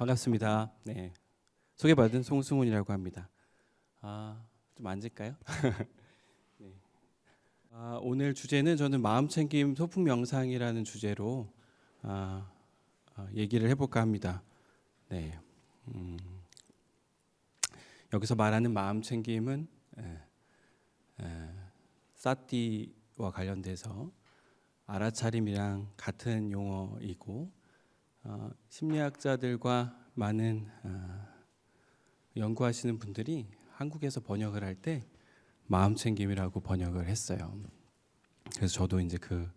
반갑습니다. 네, 소개받은 송승훈이라고 합니다. 좀 앉을까요? 네. 오늘 주제는 저는 마음챙김 소풍 명상이라는 주제로 얘기를 해볼까 합니다. 네, 여기서 말하는 마음챙김은 사티와 관련돼서 알아차림이랑 같은 용어이고 심리학자들과 많은 연구하시는 분들이 한국에서 번역을 할 때 마음챙김이라고 번역을 했어요. 그래서 저도 이제 그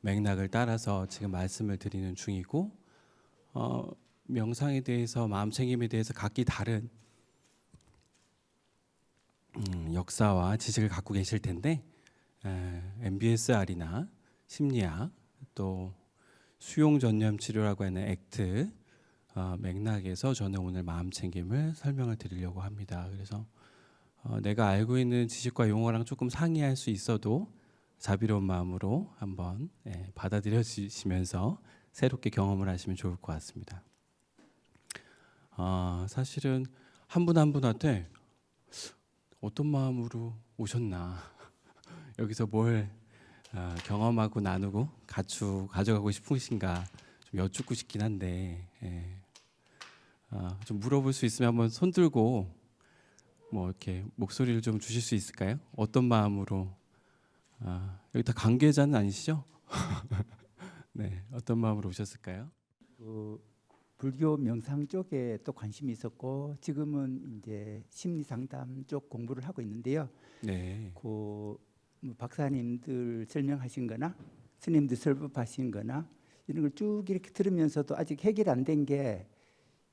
맥락을 따라서 지금 말씀을 드리는 중이고 명상에 대해서 마음챙김에 대해서 각기 다른 역사와 지식을 갖고 계실 텐데 MBSR이나 심리학 또 수용 전념 치료라고 하는 액트 맥락에서 저는 오늘 마음챙김을 설명을 드리려고 합니다. 그래서 내가 알고 있는 지식과 용어랑 조금 상이할 수 있어도 자비로운 마음으로 한번 받아들여 주시면서 새롭게 경험을 하시면 좋을 것 같습니다. 사실은 한 분 한 분한테 어떤 마음으로 오셨나 여기서 뭘 경험하고 나누고 가져가고 싶으신가 좀 여쭙고 싶긴 한데 좀 물어볼 수 있으면 한번 손 들고 뭐 이렇게 목소리를 좀 주실 수 있을까요? 어떤 마음으로 여기 다 관계자는 아니시죠? 네, 어떤 마음으로 오셨을까요? 불교 명상 쪽에 또 관심이 있었고 지금은 이제 심리 상담 쪽 공부를 하고 있는데요. 네. 박사님들 설명하신거나 스님들 설법하신거나 이런 걸 쭉 이렇게 들으면서도 아직 해결 안 된 게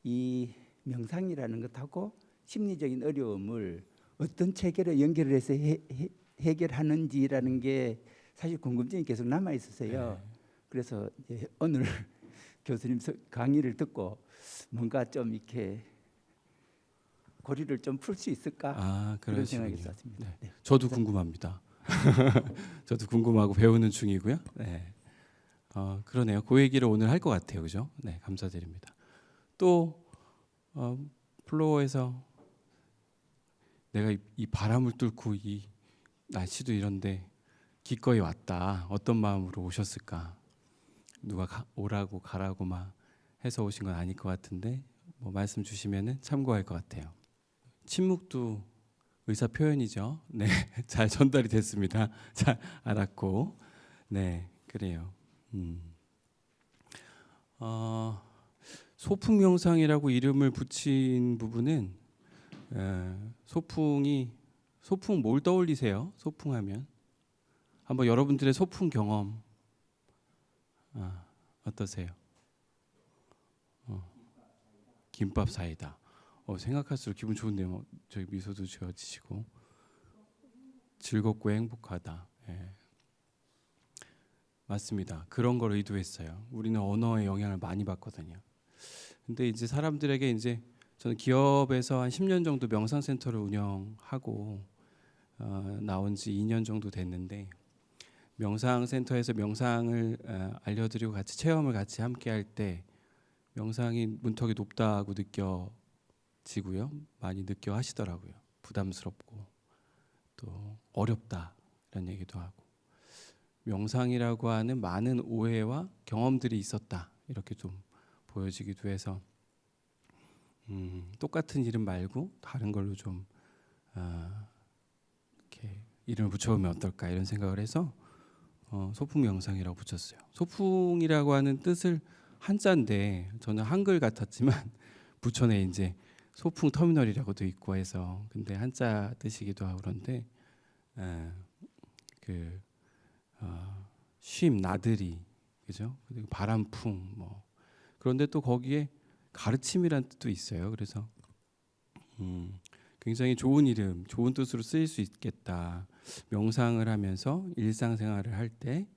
이 명상이라는 것하고 심리적인 어려움을 어떤 체계로 연결을 해서 해결하는지라는 게 사실 궁금증이 계속 남아 있었어요. 네. 그래서 이제 오늘 교수님 강의를 듣고 뭔가 좀 이렇게 고리를 좀 풀 수 있을까 그런 생각이 들었습니다. 네. 네. 저도 궁금합니다. 저도 궁금하고 배우는 중이고요. 네. 그러네요. 그 얘기를 오늘 할 것 같아요, 그죠? 네, 감사드립니다. 또 플로어에서 내가 이 바람을 뚫고 이 날씨도 이런데 기꺼이 왔다. 어떤 마음으로 오셨을까? 누가 오라고 가라고 막 해서 오신 건 아닐 것 같은데 뭐 말씀 주시면은 참고할 것 같아요. 침묵도 의사 표현이죠. 네, 잘 전달이 됐습니다. 잘 알았고, 네, 그래요. 소풍 명상이라고 이름을 붙인 부분은 소풍 뭘 떠올리세요? 소풍하면 한번 여러분들의 소풍 경험 어떠세요? 김밥 사이다. 생각할수록 기분 좋은데요. 저희 미소도 지어지시고 즐겁고 행복하다. 예. 맞습니다. 그런 걸 의도했어요. 우리는 언어의 영향을 많이 받거든요. 근데 이제 사람들에게 이제 저는 기업에서 한 10년 정도 명상센터를 운영하고 나온 지 2년 정도 됐는데 명상센터에서 명상을 알려드리고 같이 체험을 같이 함께 할 때 명상이 문턱이 높다고 느껴지고요. 많이 느껴 하시더라고요. 부담스럽고 또 어렵다 이런 얘기도 하고 명상이라고 하는 많은 오해와 경험들이 있었다 이렇게 좀 보여지기도 해서 똑같은 이름 말고 다른 걸로 좀 이렇게 이름을 붙여보면 어떨까 이런 생각을 해서 소풍 명상이라고 붙였어요. 소풍이라고 하는 뜻을 한자인데 저는 한글 같았지만 부천에 이제 소풍 터미널이라고도 있고 해서 근데 한자 뜻이기도 하고 그런데 쉼 나들이 그죠? 그리고 바람풍 뭐 그런데 또 거기에 가르침이란 뜻도 있어요. 그래서 굉장히 좋은 이름, 좋은 뜻으로 쓰일 수 있겠다. 명상을 하면서 일상생활을 할 때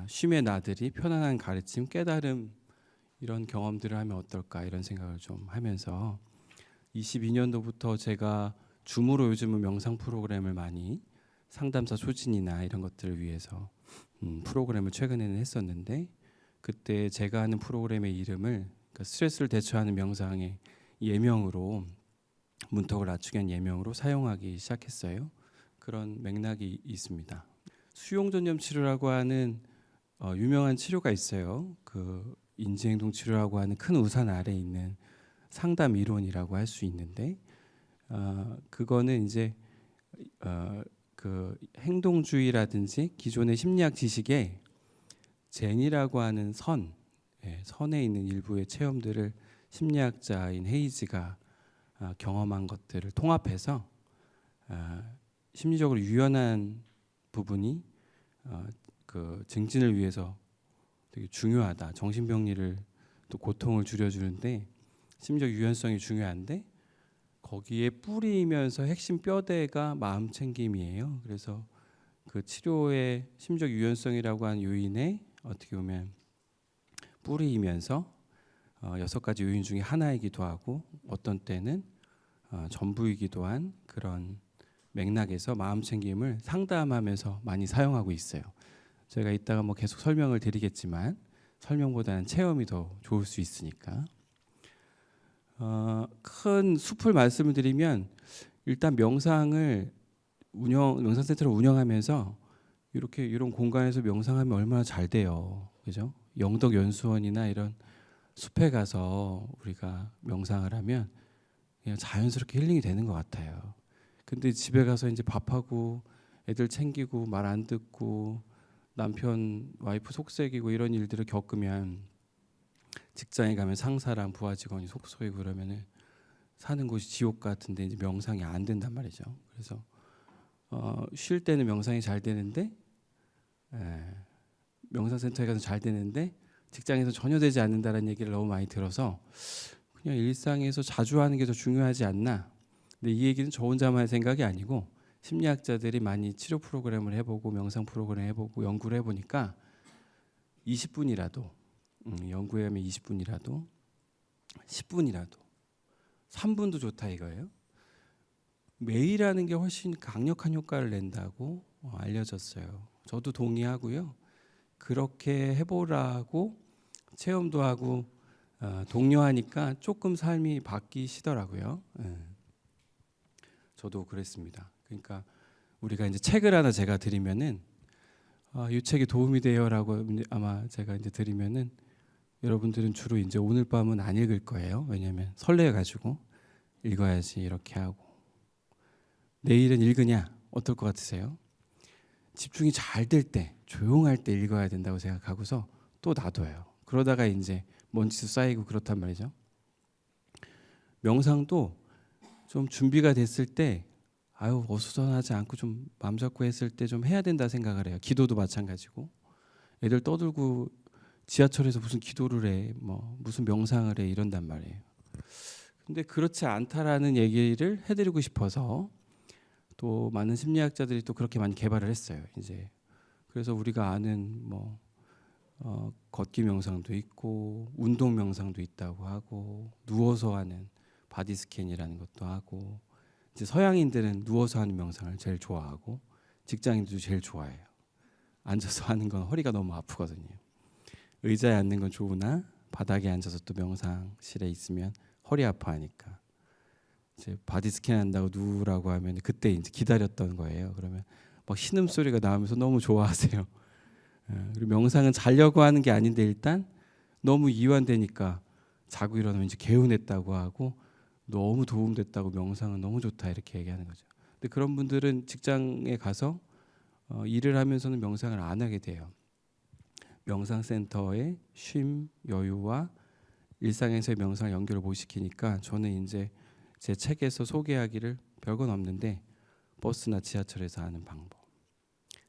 쉼의 나들이, 편안한 가르침, 깨달음 이런 경험들을 하면 어떨까 이런 생각을 좀 하면서 22년도부터 제가 줌으로 요즘은 명상 프로그램을 많이 상담사 소진이나 이런 것들을 위해서 프로그램을 최근에는 했었는데 그때 제가 하는 프로그램의 이름을 그러니까 스트레스를 대처하는 명상의 예명으로 문턱을 낮추기 위한 예명으로 사용하기 시작했어요. 그런 맥락이 있습니다. 수용전념 치료라고 하는 유명한 치료가 있어요. 그 인지행동 치료라고 하는 큰 우산 아래에 있는 상담 이론이라고 할 수 있는데 그거는 이제 그 행동주의라든지 기존의 심리학 지식에 젠이라고 하는 선에 있는 일부의 체험들을 심리학자인 헤이즈가 경험한 것들을 통합해서 심리적으로 유연한 부분이 그 증진을 위해서 되게 중요하다. 정신병리를 또 고통을 줄여주는데 심리적 유연성이 중요한데 거기에 뿌리면서 핵심 뼈대가 마음 챙김이에요. 그래서 그 치료의 심리적 유연성이라고 하는 요인에 어떻게 보면 뿌리이면서 6가지 요인 중에 하나이기도 하고 어떤 때는 전부이기도 한 그런 맥락에서 마음 챙김을 상담하면서 많이 사용하고 있어요. 제가 이따가 뭐 계속 설명을 드리겠지만 설명보다는 체험이 더 좋을 수 있으니까 큰 숲을 말씀을 드리면 일단 명상센터를 운영하면서 이렇게 이런 공간에서 명상하면 얼마나 잘 돼요, 그죠? 영덕연수원이나 이런 숲에 가서 우리가 명상을 하면 그냥 자연스럽게 힐링이 되는 것 같아요. 근데 집에 가서 이제 밥하고 애들 챙기고 말 안 듣고 남편 와이프 속썩이고 이런 일들을 겪으면 직장에 가면 상사랑 부하 직원이 속썩이고 그러면은 사는 곳이 지옥 같은데 이제 명상이 안 된단 말이죠. 그래서 쉴 때는 명상이 잘 되는데 명상센터에 가서 잘 되는데 직장에서 전혀 되지 않는다는 얘기를 너무 많이 들어서 그냥 일상에서 자주 하는 게 더 중요하지 않나. 근데 이 얘기는 저 혼자만의 생각이 아니고 심리학자들이 많이 치료 프로그램을 해보고 명상 프로그램 해보고 연구를 해보니까 20분이라도 연구에 하면 20분이라도 10분이라도 3분도 좋다 이거예요. 매일 하는 게 훨씬 강력한 효과를 낸다고 알려졌어요. 저도 동의하고요. 그렇게 해보라고 체험도 하고 독려하니까 조금 삶이 바뀌시더라고요. 저도 그랬습니다. 그러니까 우리가 이제 책을 하나 제가 드리면은 이 책이 도움이 돼요라고 아마 제가 이제 드리면은 여러분들은 주로 이제 오늘 밤은 안 읽을 거예요. 왜냐하면 설레가지고 읽어야지 이렇게 하고 내일은 읽으냐 어떨 것 같으세요? 집중이 잘 될 때 조용할 때 읽어야 된다고 생각하고서 또 놔둬요. 그러다가 이제 먼지도 쌓이고 그렇단 말이죠. 명상도 좀 준비가 됐을 때 어수선하지 않고 좀 마음 잡고 했을 때 좀 해야 된다 생각을 해요. 기도도 마찬가지고 애들 떠들고 지하철에서 무슨 기도를 해, 뭐 무슨 명상을 해 이런단 말이에요. 근데 그렇지 않다라는 얘기를 해드리고 싶어서 또 많은 심리학자들이 또 그렇게 많이 개발을 했어요. 이제 그래서 우리가 아는 뭐 걷기 명상도 있고 운동 명상도 있다고 하고 누워서 하는 바디 스캔이라는 것도 하고 이제 서양인들은 누워서 하는 명상을 제일 좋아하고 직장인들도 제일 좋아해요. 앉아서 하는 건 허리가 너무 아프거든요. 의자에 앉는 건 좋으나 바닥에 앉아서 또 명상실에 있으면 허리 아파하니까 이제 바디 스캔 한다고 누우라고 하면 그때 이제 기다렸던 거예요. 그러면 막 신음 소리가 나오면서 너무 좋아하세요. 그리고 명상은 자려고 하는 게 아닌데 일단 너무 이완되니까 자고 일어나면 이제 개운했다고 하고 너무 도움됐다고 명상은 너무 좋다 이렇게 얘기하는 거죠. 근데 그런 분들은 직장에 가서 일을 하면서는 명상을 안 하게 돼요. 명상센터의 쉼, 여유와 일상에서의 명상을 연결을 못 시키니까 저는 이제 제 책에서 소개하기를 별건 없는데 버스나 지하철에서 하는 방법,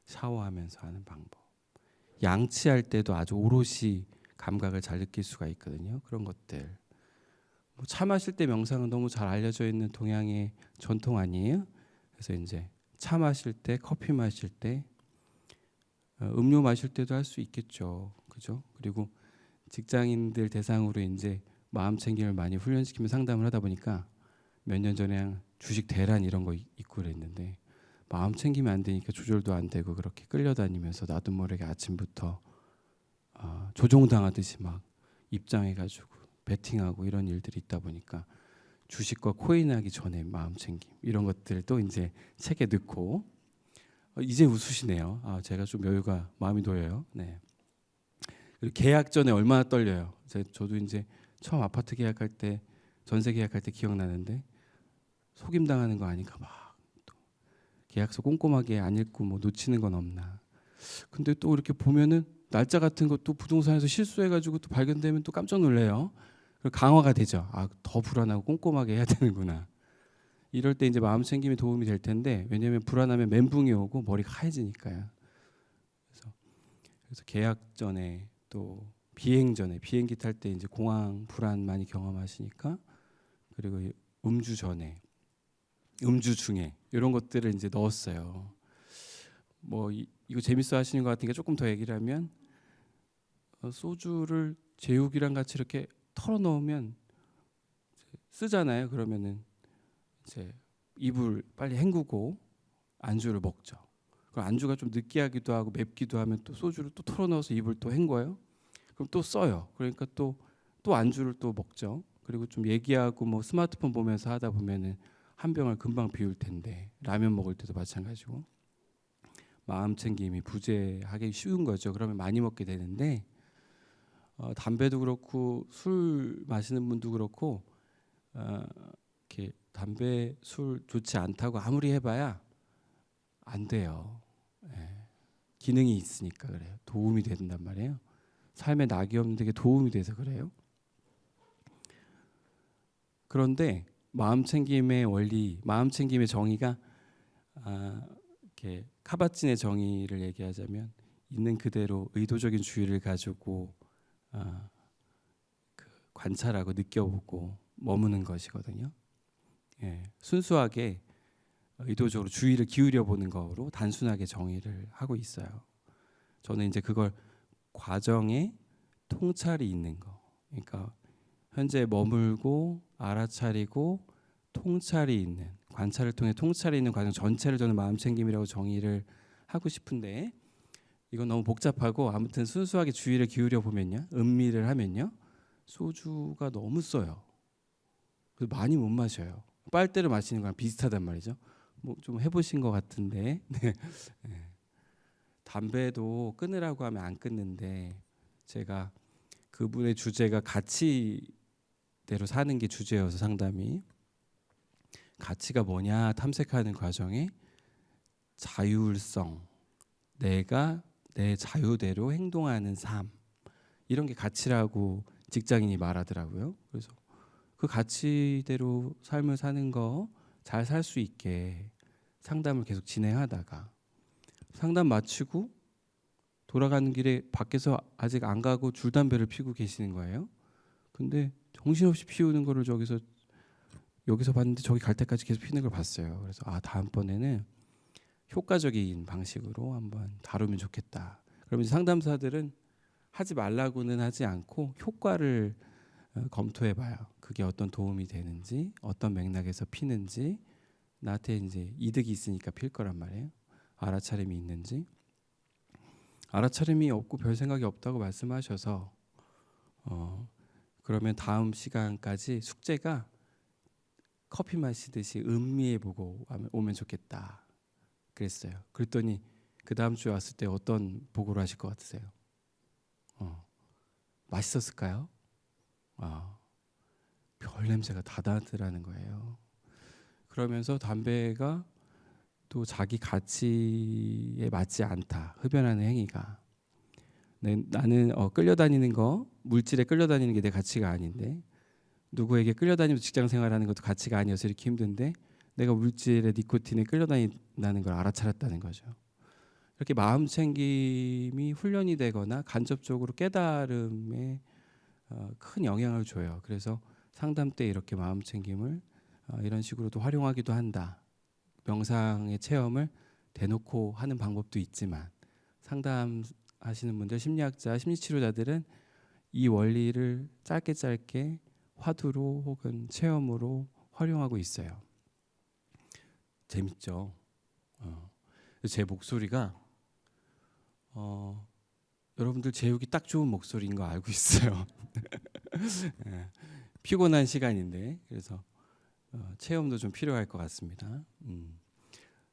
샤워하면서 하는 방법, 양치할 때도 아주 오롯이 감각을 잘 느낄 수가 있거든요. 그런 것들. 차 마실 때 명상은 너무 잘 알려져 있는 동양의 전통 아니에요? 그래서 이제 차 마실 때, 커피 마실 때, 음료 마실 때도 할 수 있겠죠, 그죠? 그리고 직장인들 대상으로 이제 마음 챙김을 많이 훈련시키면 상담을 하다 보니까 몇 년 전에 주식 대란 이런 거 있고 그랬는데 마음 챙기면 안 되니까 조절도 안 되고 그렇게 끌려다니면서 나도 모르게 아침부터 조종당하듯이 막 입장해가지고 베팅하고 이런 일들이 있다 보니까 주식과 코인하기 전에 마음 챙김 이런 것들도 이제 책에 넣고 이제 웃으시네요. 제가 좀 여유가 마음이 놓여요. 네. 그리고 계약 전에 얼마나 떨려요. 저도 이제 처음 아파트 계약할 때 전세 계약할 때 기억나는데 속임 당하는 거 아니까 막 또 계약서 꼼꼼하게 안 읽고 뭐 놓치는 건 없나. 근데 또 이렇게 보면은 날짜 같은 것도 부동산에서 실수해가지고 또 발견되면 또 깜짝 놀래요. 그리고 강화가 되죠. 더 불안하고 꼼꼼하게 해야 되는구나. 이럴 때 이제 마음 챙김이 도움이 될 텐데 왜냐하면 불안하면 멘붕이 오고 머리가 하얘지니까요. 그래서 계약 전에 또 비행 전에 비행기 탈 때 이제 공항 불안 많이 경험하시니까 그리고 음주 전에 음주 중에 이런 것들을 이제 넣었어요. 뭐 이거 재밌어 하시는 것 같으니까 조금 더 얘기를 하면 소주를 제육이랑 같이 이렇게 털어 넣으면 쓰잖아요. 그러면은 이제 입을 빨리 헹구고 안주를 먹죠. 그럼 안주가 좀 느끼하기도 하고 맵기도 하면 또 소주를 또 털어 넣어서 입을 또 헹궈요. 그럼 또 써요. 그러니까 또 안주를 또 먹죠. 그리고 좀 얘기하고 뭐 스마트폰 보면서 하다 보면은 한 병을 금방 비울 텐데 라면 먹을 때도 마찬가지고 마음 챙김이 부재하기 쉬운 거죠. 그러면 많이 먹게 되는데 담배도 그렇고 술 마시는 분도 그렇고 이렇게 담배 술 좋지 않다고 아무리 해봐야 안 돼요. 예. 기능이 있으니까 그래요. 도움이 된단 말이에요. 삶에 낙이 없는 되게 도움이 돼서 그래요. 그런데 마음 챙김의 원리, 마음 챙김의 정의가 이렇게 카바진의 정의를 얘기하자면 있는 그대로 의도적인 주의를 가지고 그 관찰하고 느껴보고 머무는 것이거든요. 예, 순수하게 의도적으로 주의를 기울여 보는 거로 단순하게 정의를 하고 있어요. 저는 이제 그걸 과정에 통찰이 있는 거. 그러니까 현재 머물고 알아차리고 통찰이 있는 관찰을 통해 통찰이 있는 과정 전체를 저는 마음챙김이라고 정의를 하고 싶은데 이건 너무 복잡하고 아무튼 순수하게 주의를 기울여 보면요, 음미를 하면요, 소주가 너무 써요. 그래서 많이 못 마셔요. 빨대로 마시는 거랑 비슷하단 말이죠. 뭐 좀 해보신 것 같은데 네. 담배도 끊으라고 하면 안 끊는데 제가 그분의 주제가 가치대로 사는 게 주제여서 상담이 가치가 뭐냐 탐색하는 과정에 자율성, 내가 내 자유대로 행동하는 삶 이런 게 가치라고 직장인이 말하더라고요. 그래서 그 가치대로 삶을 사는 거 잘 살 수 있게 상담을 계속 진행하다가 상담 마치고 돌아가는 길에 밖에서 아직 안 가고 줄담배를 피우고 계시는 거예요. 근데 정신없이 피우는 거를 여기서 봤는데 저기 갈 때까지 계속 피우는 걸 봤어요. 그래서 다음번에는 효과적인 방식으로 한번 다루면 좋겠다. 그러면 상담사들은 하지 말라고는 하지 않고 효과를 검토해봐요. 그게 어떤 도움이 되는지, 어떤 맥락에서 피는지, 나한테 이제 이득이 있으니까 필 거란 말이에요. 알아차림이 있는지. 알아차림이 없고 별 생각이 없다고 말씀하셔서 그러면 다음 시간까지 숙제가 커피 마시듯이 음미해보고 오면 좋겠다 그랬어요. 그랬더니 그 다음 주에 왔을 때 어떤 보고를 하실 것 같으세요? 맛있었을까요? 별 냄새가 다 나더라는 거예요. 그러면서 담배가 또 자기 가치에 맞지 않다. 흡연하는 행위가. 나는 끌려다니는 거, 물질에 끌려다니는 게 내 가치가 아닌데 누구에게 끌려다니면서 직장 생활하는 것도 가치가 아니어서 이렇게 힘든데 내가 물질에 니코틴에 끌려다닌다는 걸 알아차렸다는 거죠. 이렇게 마음 챙김이 훈련이 되거나 간접적으로 깨달음에 큰 영향을 줘요. 그래서 상담 때 이렇게 마음 챙김을 이런 식으로도 활용하기도 한다. 명상의 체험을 대놓고 하는 방법도 있지만 상담하시는 분들, 심리학자, 심리치료자들은 이 원리를 짧게 화두로 혹은 체험으로 활용하고 있어요. 재밌죠? 제 목소리가 여러분들 제육이 딱 좋은 목소리인 거 알고 있어요. 예, 피곤한 시간인데 그래서 체험도 좀 필요할 것 같습니다.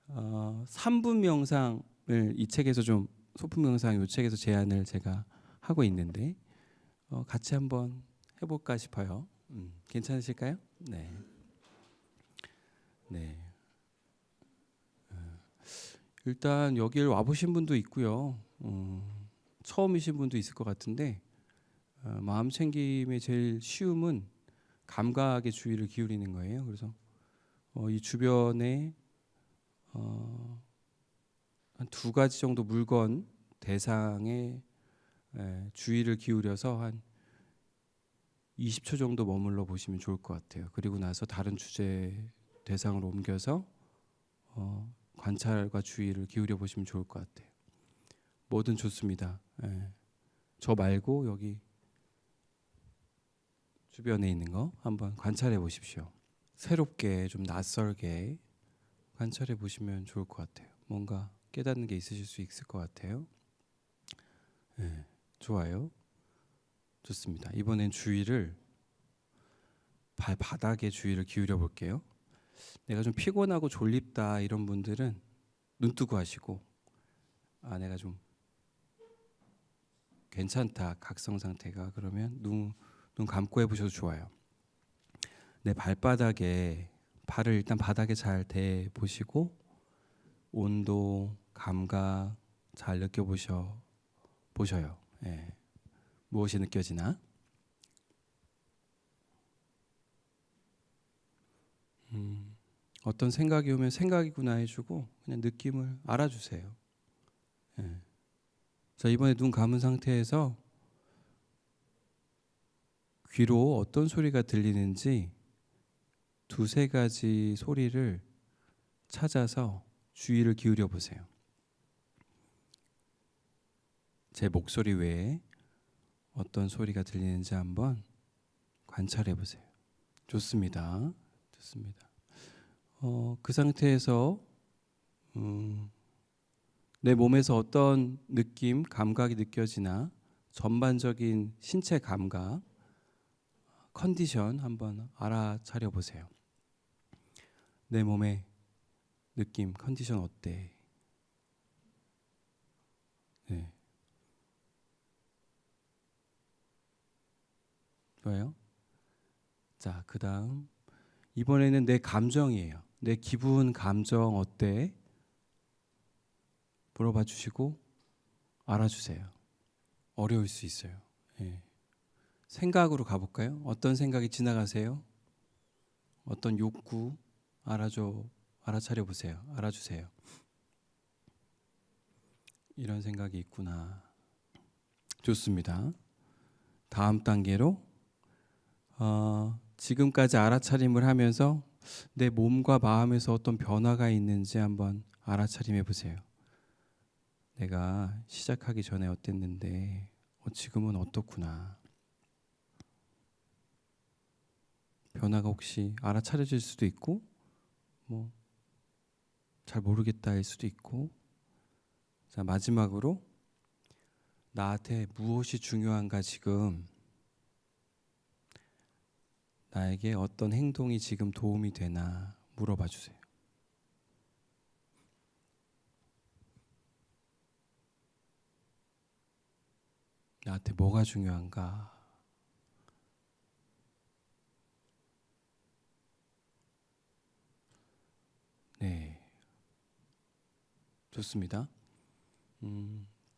3분 명상을 이 책에서 좀 소품 명상 이 책에서 제안을 제가 하고 있는데 같이 한번 해볼까 싶어요. 괜찮으실까요? 네. 네. 일단 여기를 와보신 분도 있고요. 처음이신 분도 있을 것 같은데 마음 챙김의 제일 쉬움은 감각에 주의를 기울이는 거예요. 그래서 이 주변에 한 두 가지 정도 물건 대상에 주의를 기울여서 한 20초 정도 머물러 보시면 좋을 것 같아요. 그리고 나서 다른 주제 대상으로 옮겨서 관찰과 주의를 기울여 보시면 좋을 것 같아요. 뭐든 좋습니다. 저 말고 여기 주변에 있는 거 한번 관찰해 보십시오. 새롭게 좀 낯설게 관찰해 보시면 좋을 것 같아요. 뭔가 깨닫는 게 있으실 수 있을 것 같아요. 좋아요. 좋습니다. 이번엔 주의를 발바닥에 주의를 기울여 볼게요. 내가 좀 피곤하고 졸립다 이런 분들은 눈 뜨고 하시고 내가 좀 괜찮다 각성 상태가 그러면 눈 감고 해보셔도 좋아요. 내 발바닥에 발을 일단 바닥에 잘 대 보시고 온도 감각 잘 느껴보셔요. 무엇이 느껴지나? 어떤 생각이 오면 생각이구나 해주고 그냥 느낌을 알아주세요. 자, 이번에 눈 감은 상태에서 귀로 어떤 소리가 들리는지 두세 가지 소리를 찾아서 주의를 기울여 보세요. 제 목소리 외에 어떤 소리가 들리는지 한번 관찰해 보세요. 좋습니다. 좋습니다. 그 상태에서 내 몸에서 어떤 느낌, 감각이 느껴지나 전반적인 신체 감각, 컨디션 한번 알아차려 보세요. 내 몸의 느낌, 컨디션 어때? 네. 좋아요. 자, 그 다음 이번에는 내 감정이에요. 내 기분, 감정 어때? 물어봐 주시고 알아주세요. 어려울 수 있어요. 생각으로 가볼까요? 어떤 생각이 지나가세요? 어떤 욕구 알아차려 보세요. 알아주세요. 이런 생각이 있구나. 좋습니다. 다음 단계로 지금까지 알아차림을 하면서 내 몸과 마음에서 어떤 변화가 있는지 한번 알아차림해 보세요. 내가 시작하기 전에 어땠는데 지금은 어떻구나. 변화가 혹시 알아차려질 수도 있고 잘 모르겠다 할 수도 있고. 자, 마지막으로 나한테 무엇이 중요한가 지금 나에게 어떤 행동이 지금 도움이 되나 물어봐 주세요. 나한테 뭐가 중요한가? 네, 좋습니다.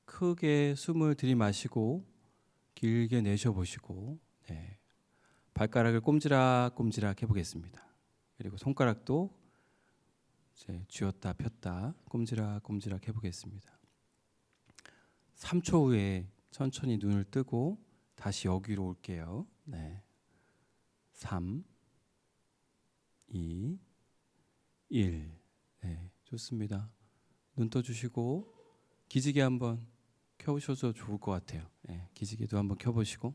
크게 숨을 들이마시고 길게 내쉬어보시고 발가락을 꼼지락꼼지락 해보겠습니다. 그리고 손가락도 이제 쥐었다 폈다 꼼지락꼼지락 해보겠습니다. 3초 후에 천천히 눈을 뜨고 다시 여기로 올게요. 3, 2, 1. 좋습니다. 눈 떠주시고 기지개 한번 켜보셔도 좋을 것 같아요. 기지개도 한번 켜보시고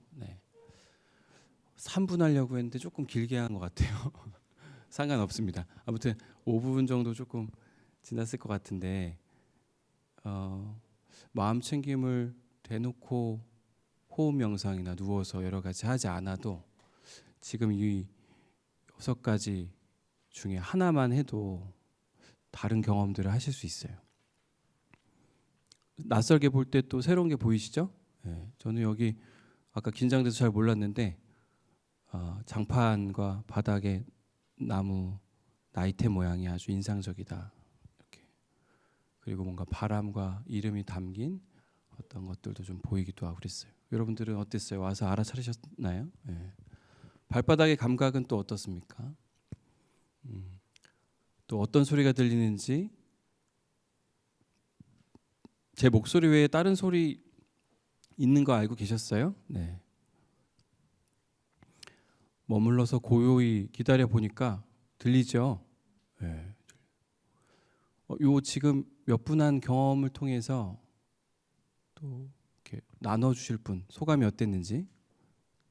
3분 하려고 했는데 조금 길게 한 것 같아요. 상관없습니다. 아무튼 5분 정도 조금 지났을 것 같은데 마음 챙김을 대놓고 호흡 명상이나 누워서 여러 가지 하지 않아도 지금 이 6가지 중에 하나만 해도 다른 경험들을 하실 수 있어요. 낯설게 볼 때 또 새로운 게 보이시죠? 네, 저는 여기 아까 긴장돼서 잘 몰랐는데 장판과 바닥에 나무 나이테 모양이 아주 인상적이다. 이렇게. 그리고 뭔가 바람과 이름이 담긴 어떤 것들도 좀 보이기도 하고 그랬어요. 여러분들은 어땠어요? 와서 알아차리셨나요? 네. 발바닥의 감각은 또 어떻습니까? 또 어떤 소리가 들리는지, 제 목소리 외에 다른 소리 있는 거 알고 계셨어요? 네. 머물러서 고요히 기다려 보니까 들리죠? 네. 요 지금 몇 분 한 경험을 통해서 또 이렇게 나눠 주실 분 소감이 어땠는지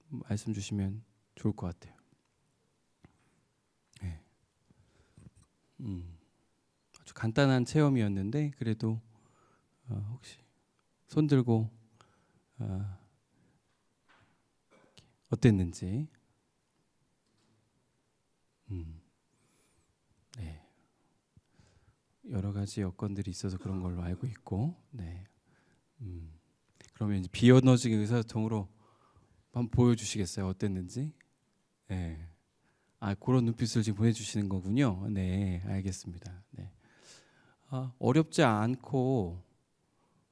말씀 주시면 좋을 것 같아요. 네. 아주 간단한 체험이었는데 그래도 혹시 손 들고 어땠는지. 네. 여러 가지 여건들이 있어서 그런 걸로 알고 있고, 네. 그러면 이제 비에너지 의사소통으로 한번 보여주시겠어요? 어땠는지? 네. 그런 눈빛을 지금 보내주시는 거군요. 네, 알겠습니다. 네. 어렵지 않고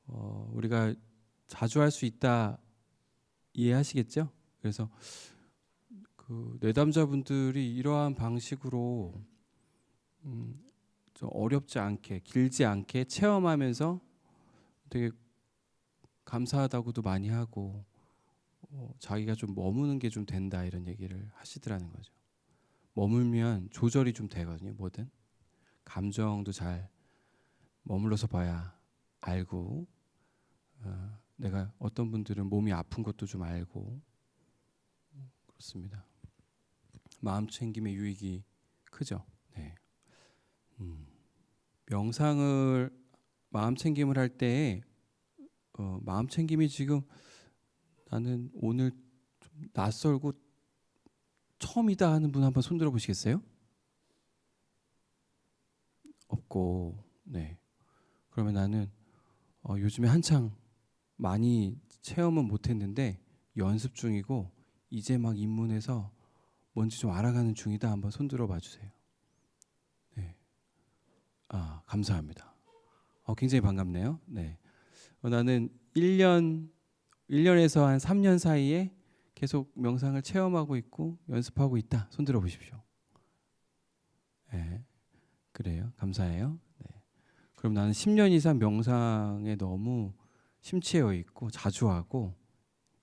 우리가 자주 할 수 있다 이해하시겠죠? 그래서 그 내담자분들이 이러한 방식으로 좀 어렵지 않게 길지 않게 체험하면서 되게 감사하다고도 많이 하고 자기가 좀 머무는 게 좀 된다 이런 얘기를 하시더라는 거죠. 머물면 조절이 좀 되거든요. 뭐든 감정도 잘 머물러서 봐야 알고 내가 어떤 분들은 몸이 아픈 것도 좀 알고 그렇습니다. 마음 챙김의 유익이 크죠. 네. 명상을 마음 챙김을 할 때 마음 챙김이 지금 나는 오늘 좀 낯설고 처음이다 하는 분 한번 손 들어 보시겠어요? 없고, 네. 그러면 나는 요즘에 한창 많이 체험은 못했는데 연습 중이고 이제 막 입문해서 뭔지 좀 알아가는 중이다. 한번 손 들어 봐주세요. 네. 감사합니다. 굉장히 반갑네요. 네. 나는 1년에서 한 3년 사이에 계속 명상을 체험하고 있고 연습하고 있다. 손 들어 보십시오. 네. 그래요. 감사해요. 네. 그럼 나는 10년 이상 명상에 너무 심취해 있고 자주 하고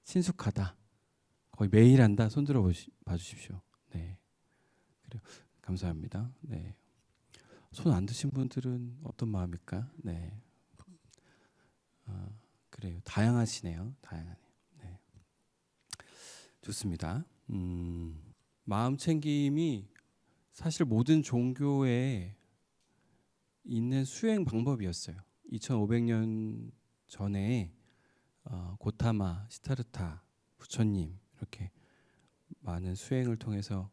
친숙하다. 거의 매일 한다. 손 들어 봐주십시오. 네. 그래요. 감사합니다. 네. 손 안 드신 분들은 어떤 마음일까? 네. 그래요. 다양하시네요. 다양하네요. 네. 좋습니다. 마음 챙김이 사실 모든 종교에 있는 수행 방법이었어요. 2500년 전에 고타마, 시타르타 부처님 이렇게 많은 수행을 통해서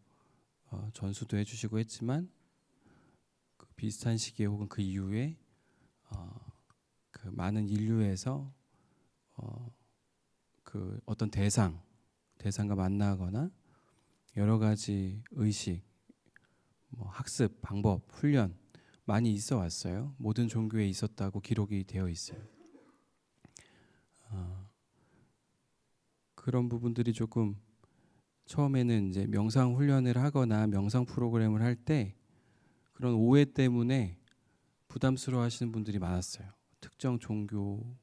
전수도 해주시고 했지만 그 비슷한 시기에 혹은 그 이후에 그 많은 인류에서 그 어떤 대상과 만나거나 여러 가지 의식, 뭐 학습, 방법, 훈련 많이 있어 왔어요. 모든 종교에 있었다고 기록이 되어 있어요. 그런 부분들이 조금 처음에는 이제 명상 훈련을 하거나 명상 프로그램을 할 때 그런 오해 때문에 부담스러워 하시는 분들이 많았어요. 특정 종교,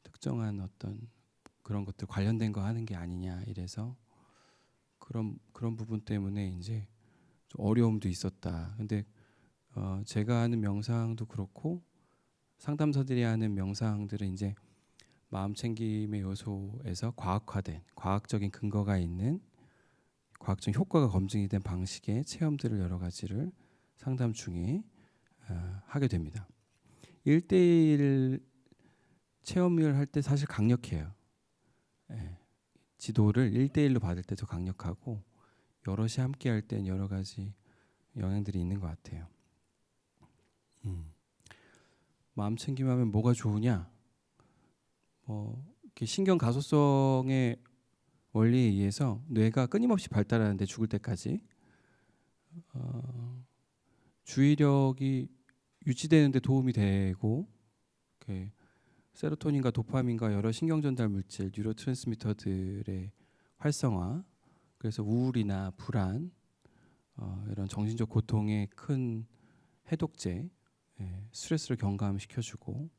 특정한 어떤 그런 것들 관련된 거 하는 게 아니냐 이래서 그런 부분 때문에 이제 좀 어려움도 있었다. 근데 제가 하는 명상도 그렇고 상담사들이 하는 명상들은 이제 마음 챙김의 요소에서 과학화된 과학적인 근거가 있는 과학적 효과가 검증이 된 방식의 체험들을 여러 가지를 상담 중에 하게 됩니다. 1대1 체험을 할 때 사실 강력해요. 예, 지도를 1대1로 받을 때 더 강력하고 여럿이 함께 할 땐 여러 가지 영향들이 있는 것 같아요. 마음 챙김하면 뭐가 좋으냐? 이렇게 신경 가소성의 원리에 의해서 뇌가 끊임없이 발달하는데 죽을 때까지 주의력이 유지되는 데 도움이 되고 이렇게 세로토닌과 도파민과 여러 신경 전달 물질, 뉴로트랜스미터들의 활성화, 그래서 우울이나 불안, 이런 정신적 고통의 큰 해독제, 스트레스를 경감시켜주고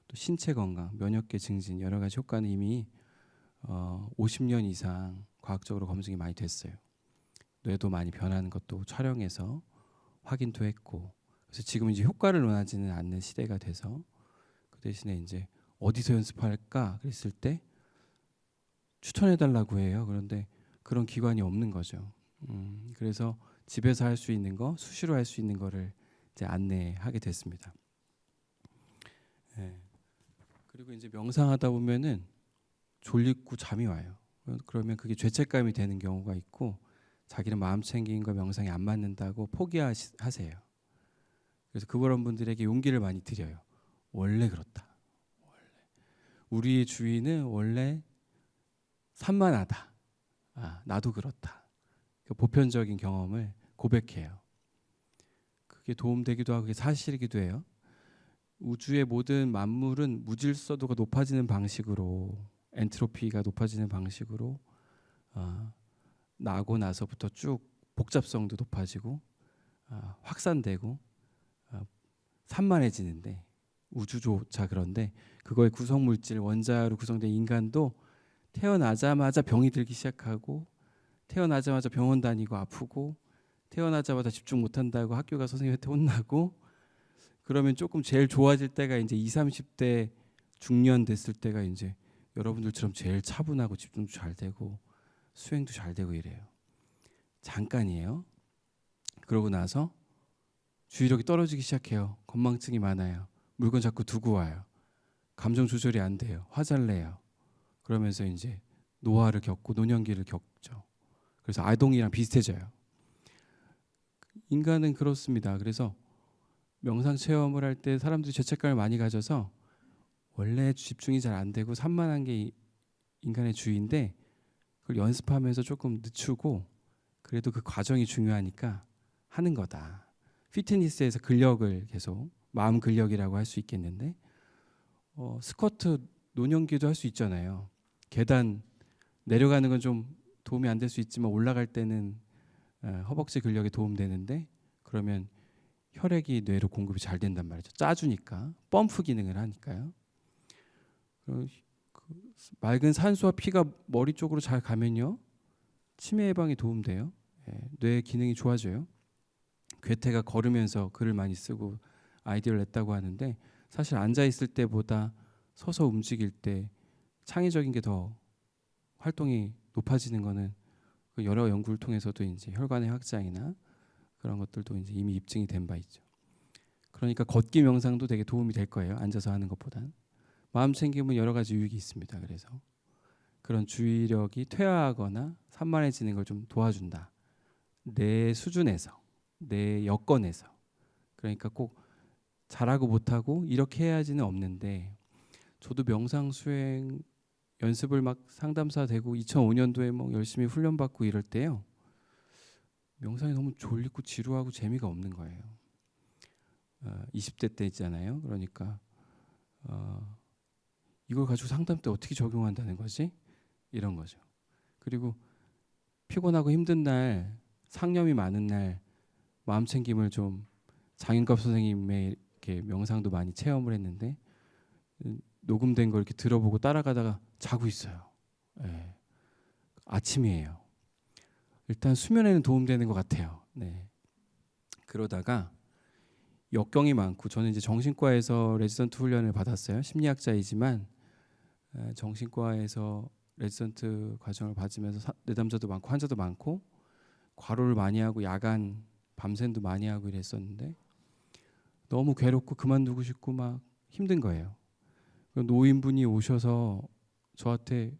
또 신체 건강, 면역계 증진 여러 가지 효과는 이미 50년 이상 과학적으로 검증이 많이 됐어요. 뇌도 많이 변하는 것도 촬영해서 확인도 했고, 그래서 지금 이제 효과를 원하지는 않는 시대가 돼서 그 대신에 이제 어디서 연습할까 그랬을 때 추천해달라고 해요. 그런데 그런 기관이 없는 거죠. 그래서 집에서 할 수 있는 거, 수시로 할 수 있는 거를 이제 안내하게 됐습니다. 예. 그리고 이제 명상하다 보면은 졸리고 잠이 와요. 그러면 그게 죄책감이 되는 경우가 있고 자기는 마음 챙김과 명상이 안 맞는다고 포기하세요. 그래서 그런 분들에게 용기를 많이 드려요. 원래 그렇다. 우리의 주위는 원래 산만하다. 나도 그렇다. 그 보편적인 경험을 고백해요. 그게 도움되기도 하고 그게 사실이기도 해요. 우주의 모든 만물은 무질서도가 높아지는 방식으로, 엔트로피가 높아지는 방식으로 나고 나서부터 쭉 복잡성도 높아지고 확산되고 산만해지는데, 우주조차 그런데 그거의 구성물질 원자로 구성된 인간도 태어나자마자 병이 들기 시작하고, 태어나자마자 병원 다니고 아프고, 태어나자마자 집중 못한다고 학교 가 선생님한테 혼나고, 그러면 조금 제일 좋아질 때가 이제 20, 30대 중년 됐을 때가 이제 여러분들처럼 제일 차분하고 집중도 잘 되고 수행도 잘 되고 이래요. 잠깐이에요. 그러고 나서 주의력이 떨어지기 시작해요. 건망증이 많아요. 물건 자꾸 두고 와요. 감정 조절이 안 돼요. 화잘 내요. 그러면서 이제 노화를 겪고 노년기를 겪죠. 그래서 아동이랑 비슷해져요. 인간은 그렇습니다. 그래서 명상 체험을 할 때 사람들이 죄책감을 많이 가져서 원래 집중이 잘 안 되고 산만한 게 인간의 주의인데, 그걸 연습하면서 조금 늦추고 그래도 그 과정이 중요하니까 하는 거다. 피트니스에서 근력을 계속 마음 근력이라고 할 수 있겠는데, 스쿼트 노년기도 할 수 있잖아요. 계단 내려가는 건 좀 도움이 안 될 수 있지만 올라갈 때는 허벅지 근력에 도움되는데, 그러면 혈액이 뇌로 공급이 잘 된단 말이죠. 짜주니까, 펌프 기능을 하니까요. 맑은 산소와 피가 머리 쪽으로 잘 가면요, 치매 예방에 도움돼요. 뇌 기능이 좋아져요. 괴테가 걸으면서 글을 많이 쓰고 아이디어를 냈다고 하는데, 사실 앉아 있을 때보다 서서 움직일 때 창의적인 게 더 활동이 높아지는 거는 여러 연구를 통해서도 이제 혈관의 확장이나 그런 것들도 이제 이미 입증이 된 바 있죠. 그러니까 걷기 명상도 되게 도움이 될 거예요. 앉아서 하는 것보단. 마음 챙김은 여러 가지 유익이 있습니다. 그래서 그런 주의력이 퇴화하거나 산만해지는 걸 좀 도와준다. 내 수준에서, 내 여건에서. 그러니까 꼭 잘하고 못하고 이렇게 해야지는 없는데, 저도 명상 수행 연습을 막 상담사 되고 2005년도에 뭐 열심히 훈련받고 이럴 때요, 명상이 너무 졸리고 지루하고 재미가 없는 거예요. 20대 때 있잖아요. 그러니까 이걸 가지고 상담 때 어떻게 적용한다는 거지? 이런 거죠. 그리고 피곤하고 힘든 날, 상념이 많은 날 마음 챙김을 좀 장윤갑 선생님의 이렇게 명상도 많이 체험을 했는데, 녹음된 걸 이렇게 들어보고 따라가다가 자고 있어요. 예. 아침이에요. 일단 수면에는 도움되는 것 같아요. 네. 그러다가 역경이 많고, 저는 이제 정신과에서 레지던트 훈련을 받았어요. 심리학자이지만 정신과에서 레지던트 과정을 받으면서 내담자도 많고 환자도 많고 과로를 많이 하고 야간 밤샘도 많이 하고 이랬었는데, 너무 괴롭고 그만두고 싶고 막 힘든 거예요. 노인분이 오셔서 저한테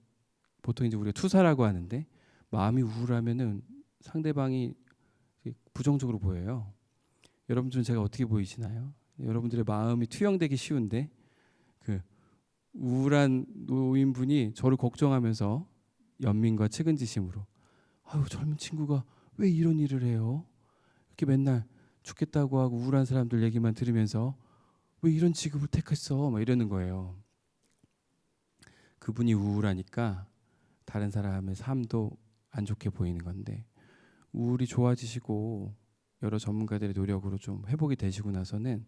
보통 이제 우리가 투사라고 하는데 마음이 우울하면은 상대방이 부정적으로 보여요. 여러분들은 제가 어떻게 보이시나요? 여러분들의 마음이 투영되기 쉬운데 그 우울한 노인분이 저를 걱정하면서 연민과 측은지심으로 아유 젊은 친구가 왜 이런 일을 해요? 이렇게 맨날 죽겠다고 하고 우울한 사람들 얘기만 들으면서 왜 이런 직업을 택했어? 막 이러는 거예요. 그분이 우울하니까 다른 사람의 삶도 안 좋게 보이는 건데 우울이 좋아지시고 여러 전문가들의 노력으로 좀 회복이 되시고 나서는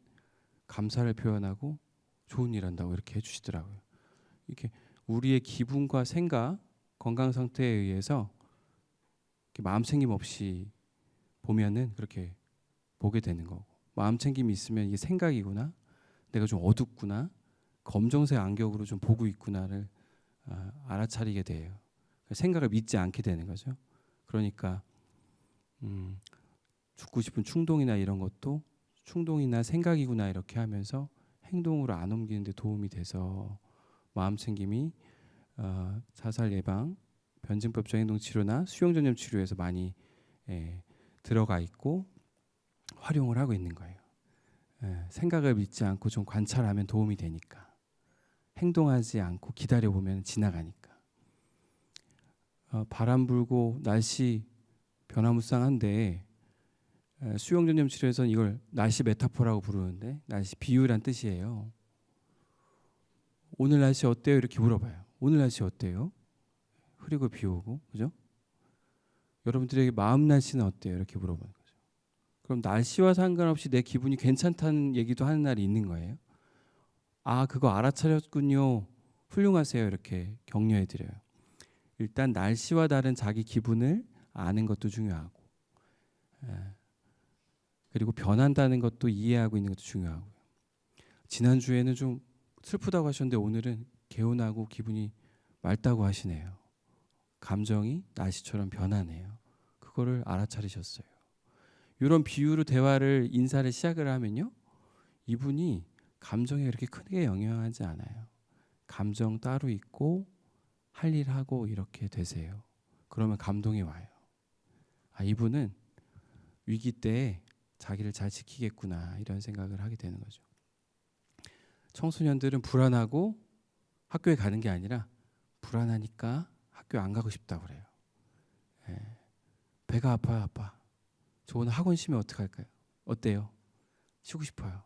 감사를 표현하고 좋은 일 한다고 이렇게 해주시더라고요. 이렇게 우리의 기분과 생각, 건강 상태에 의해서 이렇게 마음 챙김 없이 보면은 그렇게 보게 되는 거고 마음 챙김이 있으면 이게 생각이구나, 내가 좀 어둡구나, 검정색 안경으로 좀 보고 있구나를 알아차리게 돼요. 생각을 믿지 않게 되는 거죠. 그러니까 죽고 싶은 충동이나 이런 것도 충동이나 생각이구나 이렇게 하면서 행동으로 안 옮기는 데 도움이 돼서 마음 챙김이 자살 예방, 변증법적 행동 치료나 수용 전염 치료에서 많이 들어가 있고 활용을 하고 있는 거예요. 생각을 믿지 않고 좀 관찰하면 도움이 되니까. 행동하지 않고 기다려 보면 지나가니까. 바람 불고 날씨 변화무쌍한데 수용 전염 치료에서는 이걸 날씨 메타포라고 부르는데 날씨 비유란 뜻이에요. 오늘 날씨 어때요? 이렇게 물어봐요. 오늘 날씨 어때요? 흐리고 비 오고, 그죠? 여러분들에게 마음 날씨는 어때요? 이렇게 물어보는 거죠. 그럼 날씨와 상관없이 내 기분이 괜찮다는 얘기도 하는 날이 있는 거예요. 아, 그거 알아차렸군요. 훌륭하세요. 이렇게 격려해 드려요. 일단 날씨와 다른 자기 기분을 아는 것도 중요하고, 그리고 변한다는 것도 이해하고 있는 것도 중요하고요. 지난주에는 좀 슬프다고 하셨는데 오늘은 개운하고 기분이 맑다고 하시네요. 감정이 날씨처럼 변하네요. 그거를 알아차리셨어요. 이런 비유로 대화를 인사를 시작을 하면요, 이분이 감정에 그렇게 크게 영향하지 않아요. 감정 따로 있고 할 일 하고 이렇게 되세요. 그러면 감동이 와요. 아, 이분은 위기 때 자기를 잘 지키겠구나 이런 생각을 하게 되는 거죠. 청소년들은 불안하고 학교에 가는 게 아니라 불안하니까 학교 안 가고 싶다고 그래요. 배가 아파요, 아빠. 저 오늘 학원 쉬면 어떡할까요? 어때요? 쉬고 싶어요.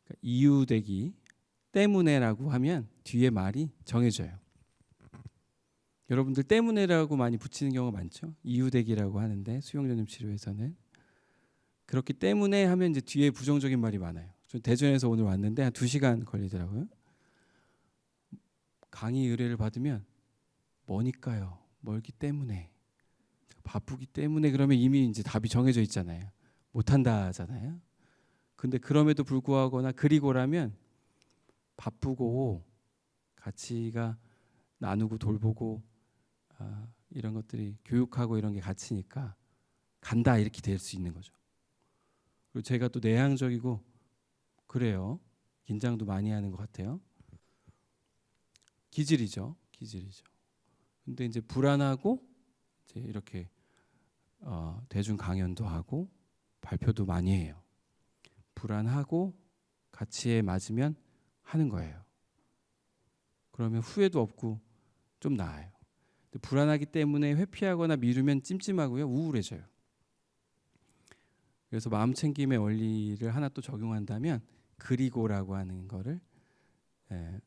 그러니까 이유되기 때문에라고 하면 뒤에 말이 정해져요. 여러분들 때문에라고 많이 붙이는 경우가 많죠. 이유되기라고 하는데 수용전염 치료에서는 그렇기 때문에 하면 이제 뒤에 부정적인 말이 많아요. 저 대전에서 오늘 왔는데 한 2시간 걸리더라고요. 강의 의뢰를 받으면 뭐니까요? 멀기 때문에, 바쁘기 때문에, 그러면 이미 이제 답이 정해져 있잖아요. 못한다잖아요. 근데 그럼에도 불구하거나 그리고라면 바쁘고 가치가 나누고 돌보고 이런 것들이 교육하고 이런 게 가치니까 간다 이렇게 될 수 있는 거죠. 그리고 제가 또 내향적이고 그래요. 긴장도 많이 하는 것 같아요. 기질이죠. 근데 이제 불안하고 이제 이렇게 대중 강연도 하고 발표도 많이 해요. 불안하고 가치에 맞으면 하는 거예요. 그러면 후회도 없고 좀 나아요. 근데 불안하기 때문에 회피하거나 미루면 찜찜하고요, 우울해져요. 그래서 마음 챙김의 원리를 하나 또 적용한다면 그리고라고 하는 거를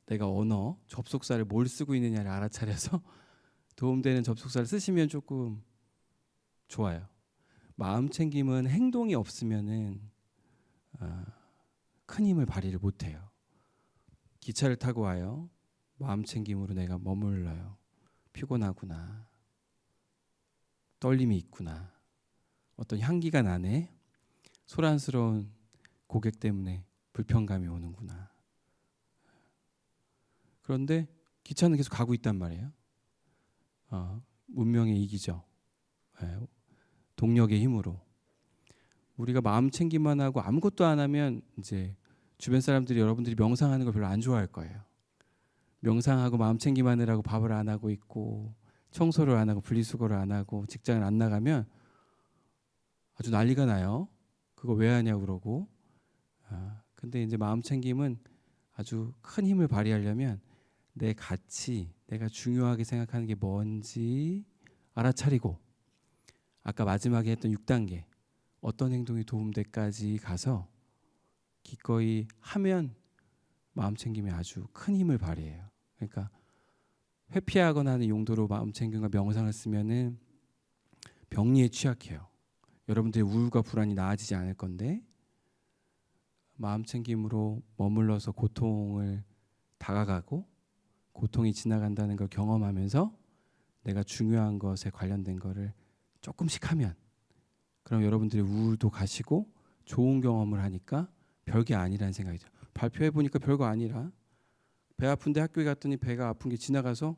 내가 언어, 접속사를 뭘 쓰고 있느냐를 알아차려서 도움되는 접속사를 쓰시면 조금 좋아요. 마음 챙김은 행동이 없으면은 큰 힘을 발휘를 못해요. 기차를 타고 와요. 마음 챙김으로 내가 머물러요. 피곤하구나. 떨림이 있구나. 어떤 향기가 나네. 소란스러운 고객 때문에 불편감이 오는구나. 그런데 기차는 계속 가고 있단 말이에요. 문명의 이기죠. 동력의 힘으로. 우리가 마음 챙기만 하고 아무것도 안 하면 이제 주변 사람들이 여러분들이 명상하는 걸 별로 안 좋아할 거예요. 명상하고 마음 챙김하느라고 밥을 안 하고 있고 청소를 안 하고 분리수거를 안 하고 직장을 안 나가면 아주 난리가 나요. 그거 왜 하냐고 그러고. 근데 이제 마음 챙김은 아주 큰 힘을 발휘하려면 내 가치, 내가 중요하게 생각하는 게 뭔지 알아차리고 아까 마지막에 했던 6단계 어떤 행동이 도움돼까지 가서 기꺼이 하면 마음 챙김이 아주 큰 힘을 발휘해요. 그러니까 회피하거나 하는 용도로 마음 챙김과 명상을 쓰면은 병리에 취약해요. 여러분들의 우울과 불안이 나아지지 않을 건데 마음 챙김으로 머물러서 고통을 다가가고 고통이 지나간다는 걸 경험하면서 내가 중요한 것에 관련된 거를 조금씩 하면 그럼 여러분들의 우울도 가시고 좋은 경험을 하니까 별게 아니라는 생각이 들어요. 발표해 보니까 별거 아니라 배 아픈데 학교에 갔더니 배가 아픈 게 지나가서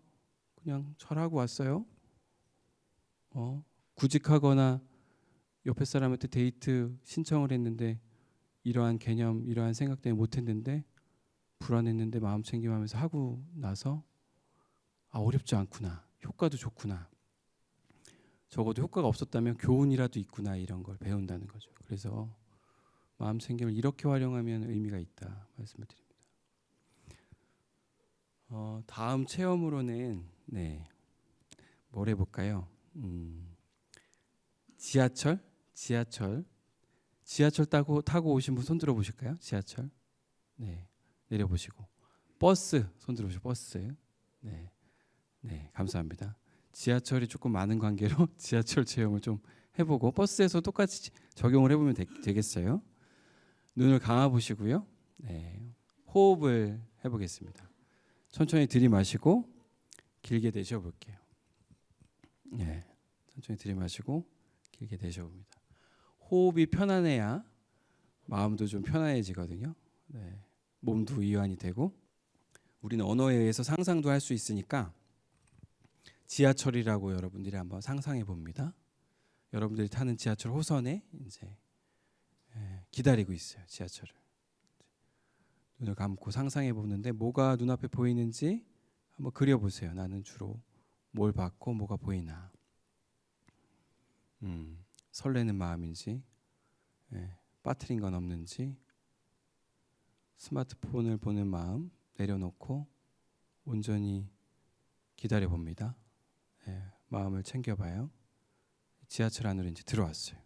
그냥 절하고 왔어요. 구직하거나 옆에 사람한테 데이트 신청을 했는데 이러한 개념, 이러한 생각 때문에 못했는데 불안했는데 마음 챙김하면서 하고 나서 어렵지 않구나. 효과도 좋구나. 적어도 효과가 없었다면 교훈이라도 있구나 이런 걸 배운다는 거죠. 그래서 마음 챙김을 이렇게 활용하면 의미가 있다 말씀을 드립니다. 다음 체험으로는 뭘 해볼까요? 지하철 타고 오신 분 손 들어 보실까요? 지하철. 네, 내려보시고 버스 손 들어 보시고 버스. 네, 감사합니다. 지하철이 조금 많은 관계로 지하철 체험을 좀 해보고 버스에서 똑같이 적용을 해보면 되겠어요. 눈을 감아 보시고요. 호흡을 해보겠습니다. 천천히 들이마시고 길게 내쉬어볼게요. 천천히 들이마시고 길게 내쉬어봅니다. 호흡이 편안해야 마음도 좀 편안해지거든요. 몸도 이완이 되고 우리는 언어에 의해서 상상도 할 수 있으니까 지하철이라고 여러분들이 한번 상상해 봅니다. 여러분들이 타는 지하철 호선에 이제 기다리고 있어요. 지하철을. 눈을 감고 상상해 보는데 뭐가 눈앞에 보이는지 한번 그려보세요. 나는 주로 뭘 봤고 뭐가 보이나. 설레는 마음인지 빠뜨린 건 없는지 스마트폰을 보는 마음 내려놓고 온전히 기다려 봅니다. 마음을 챙겨봐요. 지하철 안으로 이제 들어왔어요.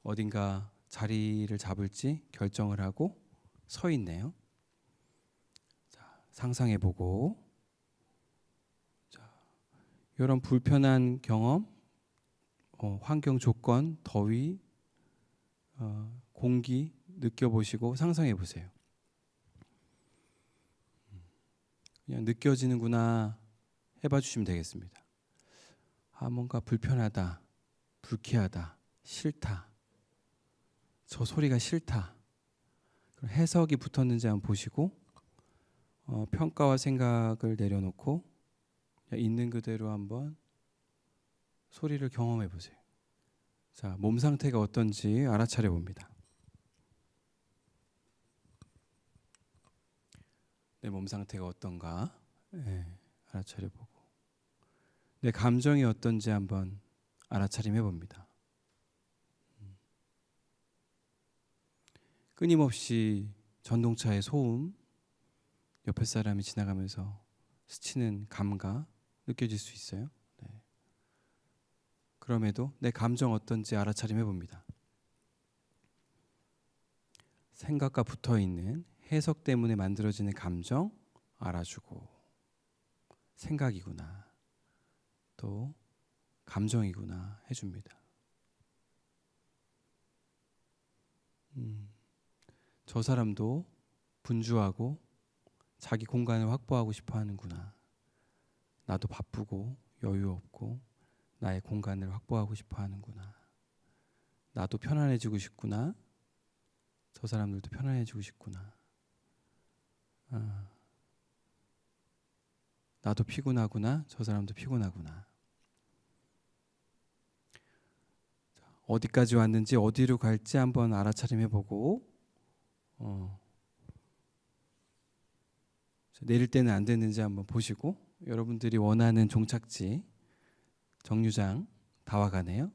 어딘가 자리를 잡을지 결정을 하고 서 있네요. 자, 상상해보고 이런 불편한 경험, 환경 조건, 더위, 공기 느껴보시고 상상해보세요. 그냥 느껴지는구나 해봐 주시면 되겠습니다. 뭔가 불편하다, 불쾌하다, 싫다, 저 소리가 싫다. 그럼 해석이 붙었는지 한번 보시고 평가와 생각을 내려놓고 있는 그대로 한번 소리를 경험해 보세요. 자, 몸 상태가 어떤지 알아차려 봅니다. 내 몸 상태가 어떤가 알아차려 보고 내 감정이 어떤지 한번 알아차림해 봅니다. 끊임없이 전동차의 소음, 옆에 사람이 지나가면서 스치는 감각 느껴질 수 있어요. 그럼에도 내 감정 어떤지 알아차림해 봅니다. 생각과 붙어 있는 해석 때문에 만들어지는 감정 알아주고 생각이구나 또 감정이구나 해줍니다. 저 사람도 분주하고 자기 공간을 확보하고 싶어 하는구나. 나도 바쁘고 여유 없고 나의 공간을 확보하고 싶어 하는구나. 나도 편안해지고 싶구나. 저 사람들도 편안해지고 싶구나. 나도 피곤하구나. 저 사람도 피곤하구나. 어디까지 왔는지 어디로 갈지 한번 알아차림해보고 내릴 때는 안 됐는지 한번 보시고 여러분들이 원하는 종착지 정류장 다 와가네요.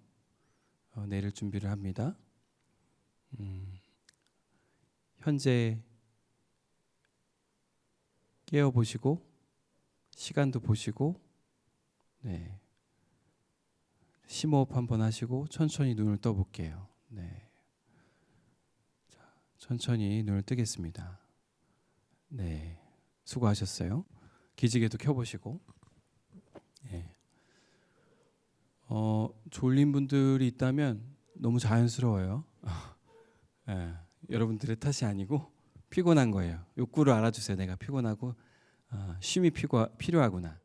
내릴 준비를 합니다. 현재 깨어 보시고 시간도 보시고 네. 심호흡 한번 하시고 천천히 눈을 떠 볼게요. 네. 자, 천천히 눈을 뜨겠습니다. 네. 수고하셨어요. 기지개도 켜 보시고. 네. 졸린 분들이 있다면 너무 자연스러워요. 예, 여러분들의 탓이 아니고 피곤한 거예요. 욕구를 알아주세요. 내가 피곤하고 쉼이 필요하구나.